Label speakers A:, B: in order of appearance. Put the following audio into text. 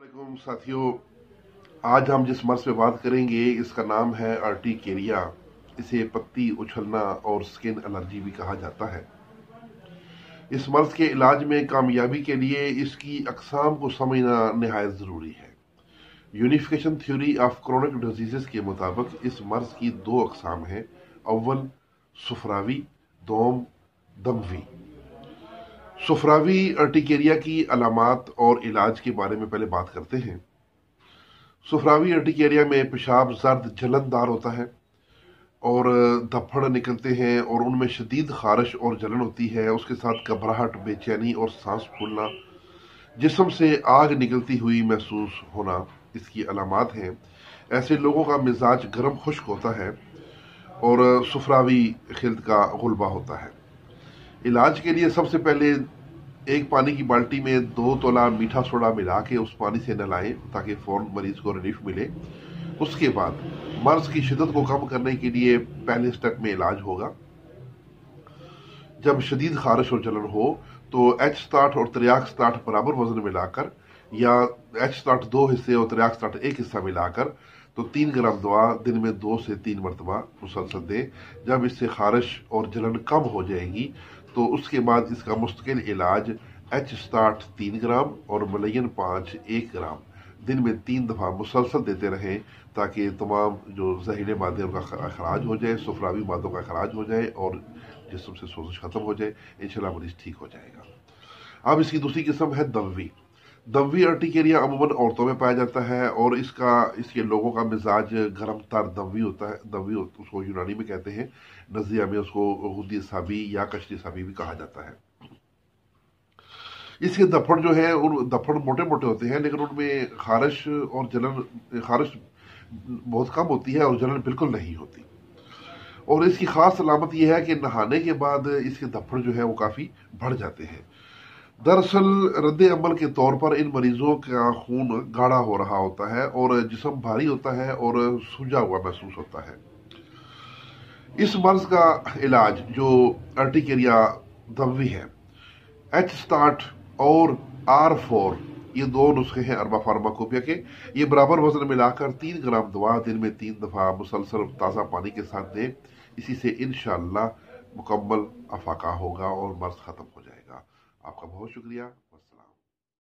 A: वालेकुम साथियों, आज हम जिस मर्ज पे बात करेंगे इसका नाम है अर्टिकेरिया। इसे पत्ती उछलना और स्किन एलर्जी भी कहा जाता है। इस मर्ज के इलाज में कामयाबी के लिए इसकी अकसाम को समझना निहायत ज़रूरी है। Unification theory of chronic disease के मुताबिक इस मर्ज की दो अकसाम हैं। अव्वल सुफरावी, दोम दमवी। सुफरावी अर्टिकेरिया की अलामात और इलाज के बारे में पहले बात करते हैं। सुफरावी अर्टिकेरिया में पेशाब जर्द जलनदार होता है और धब्बड़ निकलते हैं और उनमें शदीद खारिश और जलन होती है। उसके साथ घबराहट, बेचैनी और सांस फूलना, जिस्म से आग निकलती हुई महसूस होना इसकी अलामात हैं। ऐसे लोगों का मिजाज गर्म खुश्क होता है और सुफरावी खिल्त का गुलबा होता है। इलाज के लिए सबसे पहले एक पानी की बाल्टी में 2 तोला मीठा सोडा मिला के उस पानी से नहलाएं ताकि फौरन मरीज को रिलीफ मिले। उसके बाद मर्ज की शिद्दत को कम करने के लिए पहले स्टेप में इलाज होगा। जब शदीद खारिश और जलन हो तो H60 और त्रियाक 60 बराबर वजन मिलाकर या H60 2 हिस्से और त्रियाक 60 1 हिस्सा मिलाकर तो 3 ग्राम दवा दिन में 2 से 3 मरतबा मुसलसल दें। जब इससे खारिश और जलन कम हो जाएगी तो उसके बाद इसका मुस्तकिल इलाज H60 3 ग्राम और मलयन 5 1 ग्राम दिन में 3 दफ़ा मुसलसल देते रहें ताकि तमाम जो जहरीले मादे उनका खराज हो जाए, सुफरावी मादों का खराज हो जाए और जिस्म से सोजिश खत्म हो जाए। इंशाल्लाह मरीज ठीक हो जाएगा। अब इसकी दूसरी किस्म है दमवी। दमवी अर्टिकेरिया अमूमन औरतों में पाया जाता है और इसके लोगों का मिजाज गर्म तर दमवी होता है। दमवी उसको यूनानी में कहते हैं, नज़िया में उसको गुद्दी साबी या कश्ती साबी भी कहा जाता है। इसके धब्बड़ जो है उन धब्बड़ मोटे मोटे होते हैं, लेकिन उनमें खारिश और जलन, खारिश बहुत कम होती है और जलन बिल्कुल नहीं होती। और इसकी खास अलामत यह है कि नहाने के बाद इसके धब्बड़ जो है वो काफ़ी बढ़ जाते हैं। दरअसल रद्द अमल के तौर पर इन मरीजों का खून गाढ़ा हो रहा होता है और जिस्म भारी होता है और सूजा हुआ महसूस होता है। इस मर्ज का इलाज जो अर्टिकेरिया दमवी है, H60 और R4 ये 2 नुस्खे हैं अरबा फार्माकोपिया के। ये बराबर वजन मिलाकर 3 ग्राम दवा दिन में 3 दफ़ा मुसलसल ताज़ा पानी के साथ दें। इसी से इंशाअल्लाह मुकम्मल अफाका होगा और मर्ज ख़त्म हो जाएगा। आपका बहुत शुक्रिया।